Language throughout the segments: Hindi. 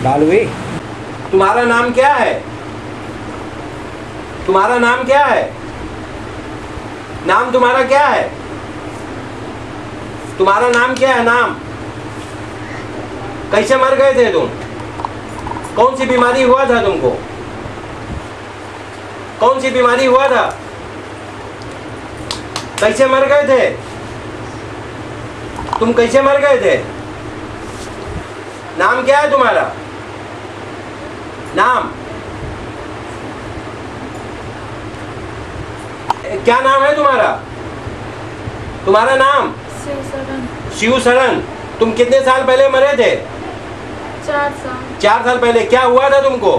दाल हुई। तुम्हारा नाम क्या है? तुम्हारा नाम क्या है? नाम तुम्हारा क्या है? तुम्हारा नाम क्या है? नाम कैसे मर गए थे तुम? कौन सी बीमारी हुआ था तुमको? कौन सी बीमारी हुआ था? कैसे मर गए थे? तुम कैसे मर गए थे? नाम क्या है तुम्हारा? नाम क्या नाम है तुम्हारा? तुम्हारा नाम? शिव शरण। तुम कितने साल पहले मरे थे? 4 साल। 4 साल पहले। क्या हुआ था तुमको?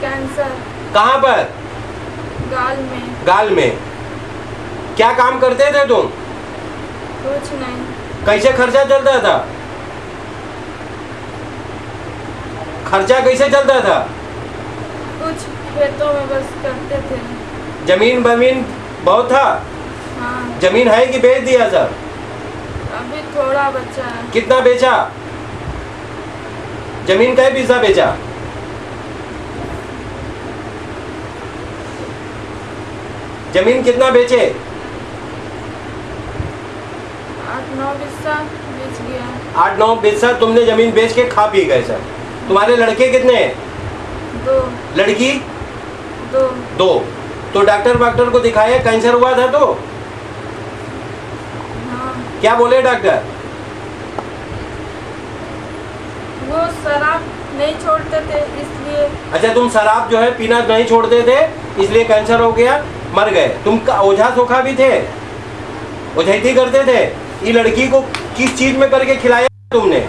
कैंसर। कहाँ पर? गाल में। गाल में। क्या काम करते थे तुम? कुछ नहीं। कैसे खर्चा चलता था? खर्चा कैसे चलता था? कुछ खेतों में बस करते थे। जमीन बमीन बहुत था? हाँ। जमीन है कि बेच दिया सर? अभी थोड़ा बचा है। कितना बेचा? जमीन का पैसा बेचा? जमीन कितना बेचे? 8-9 बिस्सा बेच गया। 8-9 बिस्सा तुमने जमीन बेच के खा पी गए सर। तुम्हारे लड़के कितने हैं? 2। लड़की? 2। तो डॉक्टर को दिखाया? कैंसर हुआ था तो? हाँ। क्या बोले डॉक्टर? वो शराब नहीं छोड़ते थे इसलिए। अच्छा, तुम शराब जो है पीना नहीं छोड़ते थे इसलिए कैंसर हो गया, मर गए। तुम ओझा सोखा भी थे? ओझैती करते थे? ये लड़की को किस चीज में करके खिलाया तुमने?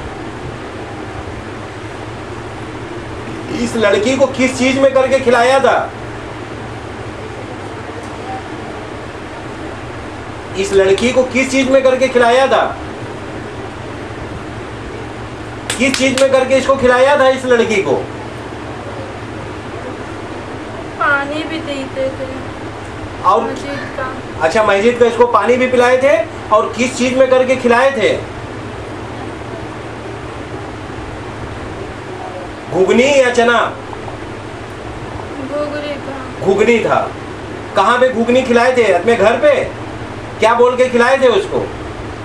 इस लड़की को किस चीज में करके खिलाया था? इस लड़की को किस चीज में करके खिलाया था? किस चीज में करके इसको खिलाया था इस लड़की को? पानी भी देते थे। और मस्जिद का। अच्छा, मस्जिद का इसको पानी भी पिलाए थे। और किस चीज में करके खिलाए थे? घुगनी या चना? घुगरी का। घुगनी था। कहाँ पे घुगनी खिलाए थे? अपने घर पे? क्या बोल के खिलाए थे उसको?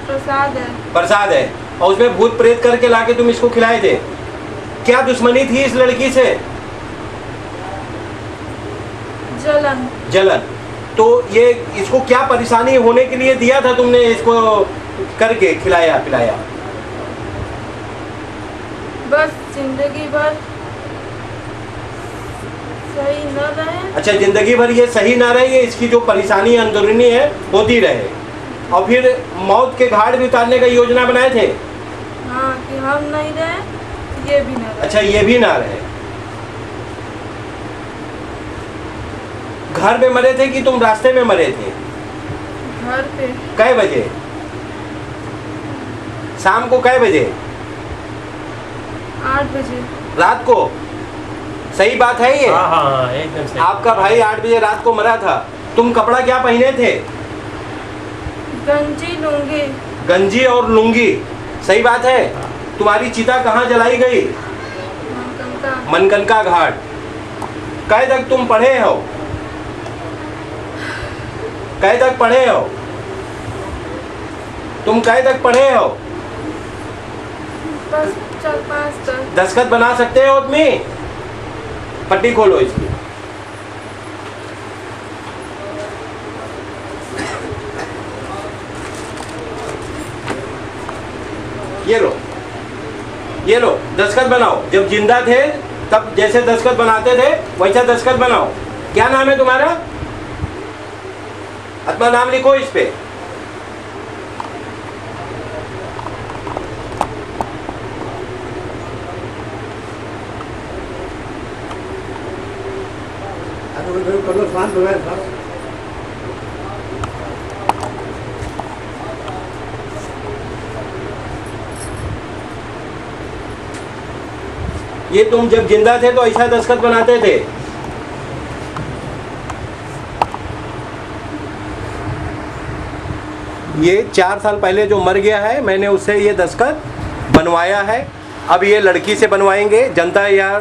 प्रसाद है। प्रसाद है। और उसमें भूत प्रेत करके लाके तुम इसको खिलाए थे। क्या दुश्मनी थी इस लड़की से? जलन। जलन। तो ये इसको क्या परेशानी होने के लिए दिया था तुमने इसको करके खिलाया पिलाया? बस जिंदगी भर सही न रहे। अच्छा, जिंदगी भर ये सही ना रहे, ये इसकी जो परेशानी अंदरूनी है होती रहे। और फिर मौत के घाट भी उतारने का योजना बनाए थे? हाँ, कि हम नहीं रहे, ये भी न रहे। अच्छा, ये भी ना रहे। घर में मरे थे कि तुम रास्ते में मरे थे? घर पे। कै बजे? शाम को कै बजे? 8 बजे। रात को? सही बात है ये? हाँ हाँ एकदम सही। आपका भाई 8 बजे रात को मरा था। तुम कपड़ा क्या पहने थे? गंजी लूंगी। गंजी और लुंगी। सही बात है। तुम्हारी चिता कहाँ जलाई गई? मनकनका घाट। कै तक तुम पढ़े हो? कै तक पढ़े हो? तुम कै तक पढ़े हो? बस 4-5 तक। दस्तखत बना सकते हो आदमी? पट्टी खोलो इसकी। ये लो दस्तखत बनाओ। जब जिंदा थे तब जैसे दस्तखत बनाते थे वैसा दस्तखत बनाओ। क्या नाम है तुम्हारा? अपना नाम लिखो इस पे। शांत हो गए। ये तुम जब जिंदा थे तो ऐसा दस्तखत बनाते थे? ये 4 साल पहले जो मर गया है मैंने उससे ये दस्तखत बनवाया है। अब ये लड़की से बनवाएंगे, जनता या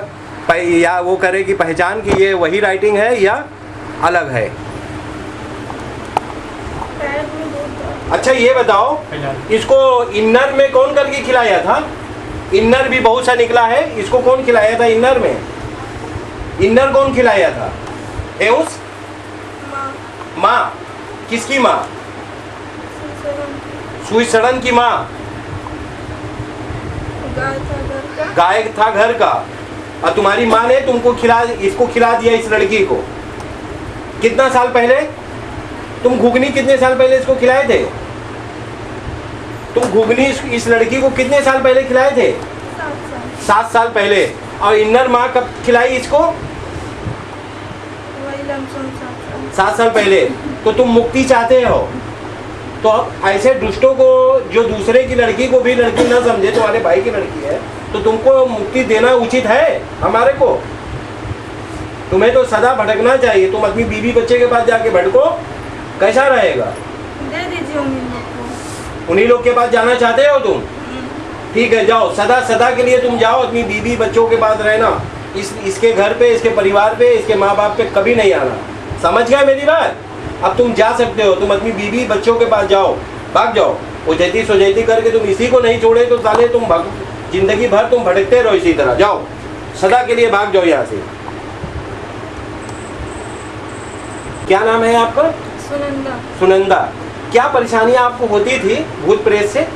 वो करेगी पहचान कि ये वही राइटिंग है या अलग है। पैर में दूध था। अच्छा ये बताओ, इसको इनर में कौन करके खिलाया था? इनर भी बहुत सा निकला है, इसको कौन खिलाया था इनर में? इनर कौन खिलाया था? एउस माँ माँ, किसकी माँ? सुसरन सुई सड़न की माँ। गाय था घर का। गाय था घर का, और तुम्हारी माँ ने तुमको इसको खिला दिया इस लड़की को। कितना साल पहले? तुम घुगनी कितने साल पहले इसको खिलाए थे? तुम घुगनी इस लड़की को कितने साल पहले खिलाए थे? 7 साल। 7 साल पहले। और इनर माँ कब खिलाई इसको? वही लमसम 7 साल। 7 साल पहले। तो तुम मुक्ति चाहते हो, तो अब ऐसे दुष्टों को, जो दूसरे की लड़की को भी लड़की न समझे, तुम्हारे भाई की लड़की है, तो तुमको मुक्ति देना उचित है हमारे को। तुम्हें तो सदा भटकना चाहिए। तुम अपनी बीवी बच्चे के पास जाके भटको, कैसा रहेगा? दे दीजिए उन्हीं लोग को। उन्हीं लोग के पास जाना चाहते हो तुम? ठीक है, जाओ, सदा सदा के लिए तुम जाओ, अपनी बीवी बच्चों के पास रहना। इसके घर पे, इसके परिवार पे, इसके माँ बाप पे कभी नहीं आना। समझ गए मेरी बात? अब तुम जा सकते हो, तुम अपनी बीवी बच्चों के पास जाओ, भाग जाओ। उजैती सुजैती करके तुम इसी को नहीं छोड़े तो साले तुम जिंदगी भर तुम भटकते रहो इसी तरह। जाओ, सदा के लिए भाग जाओ यहाँ से। क्या नाम है आपका? सुनंदा। सुनंदा। क्या परेशानियां आपको होती थी भूत प्रेत से?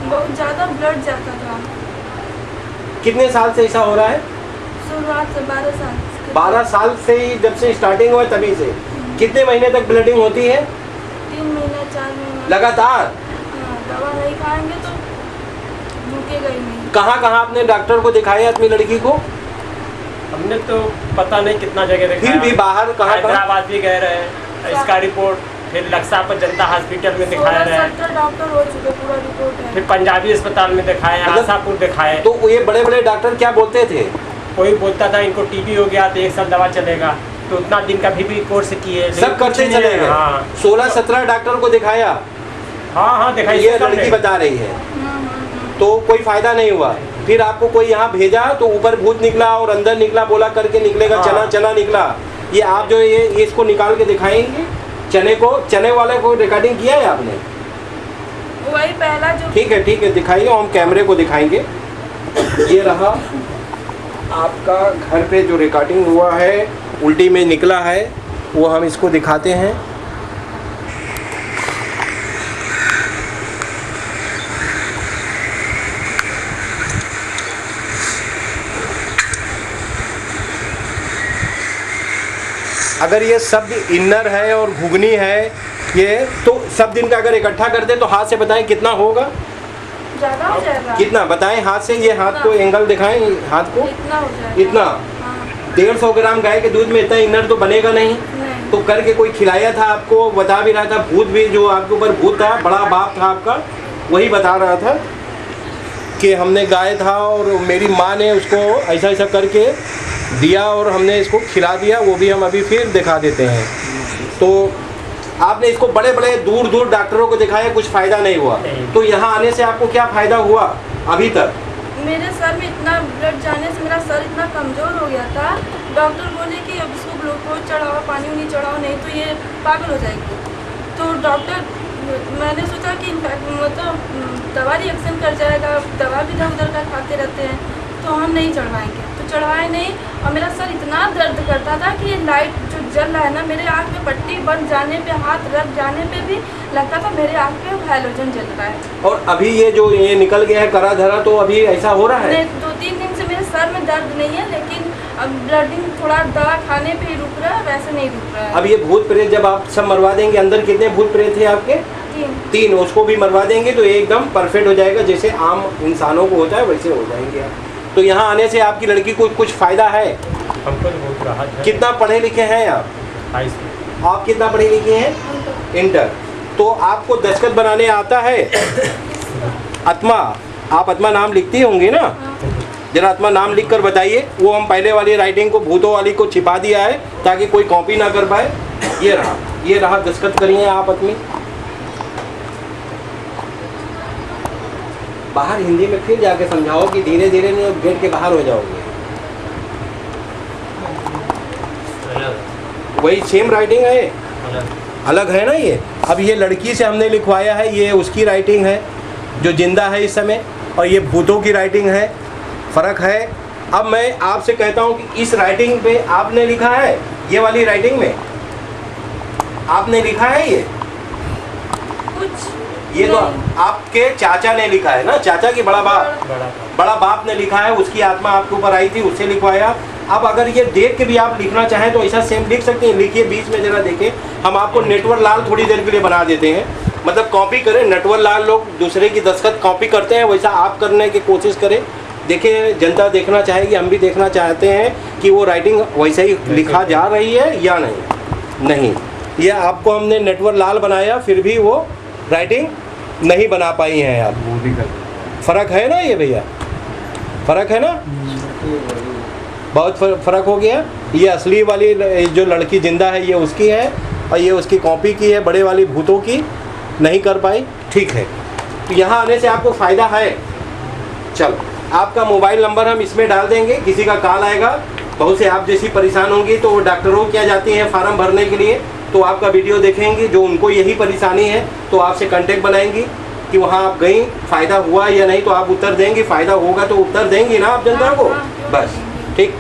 बहुत ज़्यादा ब्लड जाता था। कितने साल से ऐसा हो रहा है? शुरुआत से 12 साल। 12 साल से ही, जब से स्टार्टिंग हुआ तभी से। कितने महीने तक ब्लीडिंग होती है? 3 महीने 4 महीने लगातार? हाँ, दवा नहीं खाएंगे तो रुकेगा ही नहीं। कहाँ कहाँ आपने डॉक्टर को दिखाया अपनी लड़की को? हमने तो पता नहीं कितना जगह देखा। फिर भी बाहर कहाँ? हैदराबाद भी गए रहे, इसका रिपोर्ट, फिर लक्सा पर जनता हॉस्पिटल में दिखाया रहे, 16-17 डॉक्टर हो चुके, पूरा रिपोर्ट है। फिर पंजाबी अस्पताल में दिखाए, मतलब- आशापुर दिखाए। तो ये बड़े बड़े डॉक्टर क्या बोलते थे? कोई बोलता था इनको टीबी हो गया तो 1 साल दवा चलेगा, तो उतना दिन का भी कोर्स किए, लेकिन सब करते कुछ नहीं चले है। गए। हाँ 16-17 डॉक्टर को दिखाया। हाँ दिखाई। ये लड़की बता रही है, तो कोई फायदा नहीं हुआ। फिर आपको कोई यहाँ भेजा तो ऊपर भूत निकला और अंदर निकला, बोला करके निकलेगा। हाँ। चना चना निकला। ये आप जो ये इसको निकाल के दिखाएंगे, चने को, चने वाले को रिकॉर्डिंग किया है आपने? वही पहला जो। ठीक है दिखाइए, हम कैमरे को दिखाएंगे। ये रहा आपका घर पे जो रिकॉर्डिंग हुआ है, उल्टी में निकला है, वो हम इसको दिखाते हैं। अगर ये सब इनर है और घुगनी है, ये तो सब दिन का अगर इकट्ठा कर दे तो हाथ से बताएं कितना होगा? ज़्यादा हो जाएगा। कितना बताएं हाथ से? ये हाथ को एंगल दिखाएं, हाथ को। इतना हो जाएगा। इतना? हाँ। 150 ग्राम गाय के दूध में इतना इनर तो बनेगा नहीं। नहीं। तो करके कोई खिलाया था आपको? बता भी रहा था, भूत भी जो आपके ऊपर भूत था, बड़ा बाप था आपका, वही बता रहा था कि हमने गाय था और मेरी माँ ने उसको ऐसा ऐसा करके दिया और हमने इसको खिला दिया। वो भी हम अभी फिर दिखा देते हैं। तो आपने इसको बड़े बड़े दूर दूर डॉक्टरों को दिखाया, कुछ फ़ायदा नहीं हुआ। तो यहाँ आने से आपको क्या फ़ायदा हुआ अभी तक? मेरे सर में इतना ब्लड जाने से मेरा सर इतना कमज़ोर हो गया था। डॉक्टर बोले कि अब इसको ग्लूकोज चढ़ाओ, पानी नहीं चढ़ाओ, नहीं तो ये पागल हो जाएगी। तो डॉक्टर, मैंने सोचा कि मतलब दवा रिएक्शन कर जाएगा, दवा भी इधर उधर का खाते रहते हैं, तो हम नहीं चढ़वाएंगे। तो चढ़वाए नहीं, और मेरा सर इतना दर्द करता था कि ये लाइट जो जल रहा है ना, मेरे आँख में पट्टी बन जाने पे, हाथ रख जाने पे भी लगता था मेरे आँख पे हैलोजन जल रहा है। और अभी ये जो ये निकल गया है करा धरा, तो अभी ऐसा हो रहा है? नहीं, 2-3 दिन से मेरे सर में दर्द नहीं है, लेकिन अब ब्लडिंग थोड़ा दवा खाने पे ही रुक रहा है, वैसे नहीं रुक रहा है। अब ये भूत प्रेत जब आप सब मरवा देंगे, अंदर कितने भूत प्रेत थे आपके? 3। उसको भी मरवा देंगे तो एकदम परफेक्ट हो जाएगा, जैसे आम इंसानों को होता है वैसे हो जाएंगे आप। तो यहाँ आने से आपकी लड़की को कुछ फ़ायदा है? हमको तो बहुत राहत है। कितना पढ़े लिखे हैं आप? 22। आप कितना पढ़े लिखे हैं? इंटर। तो आपको दस्तखत बनाने आता है? आत्मा, आप आत्मा नाम लिखती होंगी ना? जरा आत्मा नाम लिख कर बताइए। वो हम पहले वाली राइटिंग को, भूतों वाली को छिपा दिया है ताकि कोई कॉपी ना कर पाए। ये रहा दस्तखत करिए आप अपनी। बाहर हिंदी में फिर जाके समझाओ कि धीरे धीरे नहीं गेट के बाहर हो जाओगे। वही सेम राइटिंग है, अलग है ना ये। अब ये लड़की से हमने लिखवाया है, ये उसकी राइटिंग है जो जिंदा है इस समय, और ये भूतों की राइटिंग है, फ़र्क है। अब मैं आपसे कहता हूँ कि इस राइटिंग पे आपने लिखा है, ये वाली राइटिंग में आपने लिखा है ये कुछ ये तो नहीं। आपके चाचा ने लिखा है ना, चाचा की बड़ा बाप ने लिखा है, उसकी आत्मा आपके ऊपर आई थी, उससे लिखवाया। अब अगर ये देख के भी आप लिखना चाहें तो ऐसा सेम लिख सकते हैं। लिखिए, बीच में जरा देखें, हम आपको नटवर लाल थोड़ी देर के लिए बना देते हैं, मतलब कॉपी करें। नटवर लाल लोग दूसरे की दस्तखत कॉपी करते हैं, वैसा आप करने की कोशिश करें। देखिए, जनता देखना चाहेगी, हम भी देखना चाहते हैं कि वो राइटिंग वैसे ही लिखा जा रही है या नहीं। ये आपको हमने नटवर लाल बनाया, फिर भी वो राइटिंग नहीं बना पाई हैं आप। वो भी कर फ़र्क है ना ये भैया, फ़र्क है ना, बहुत फ़र्क हो गया। ये असली वाली जो लड़की जिंदा है ये उसकी है, और ये उसकी कॉपी की है, बड़े वाली भूतों की नहीं कर पाई। ठीक है, तो यहाँ आने से आपको फ़ायदा है। चल, आपका मोबाइल नंबर हम इसमें डाल देंगे, किसी का कॉल आएगा, बहुत से आप जैसी परेशान होंगी तो वो डॉक्टरों क्या जाती हैं फार्म भरने के लिए, तो आपका वीडियो देखेंगी, जो उनको यही परेशानी है तो आपसे कांटेक्ट बनाएंगी कि वहाँ आप गई, फ़ायदा हुआ या नहीं, तो आप उत्तर देंगी। फ़ायदा होगा तो उत्तर देंगी ना आप जनता को, हाँ, बस ठीक।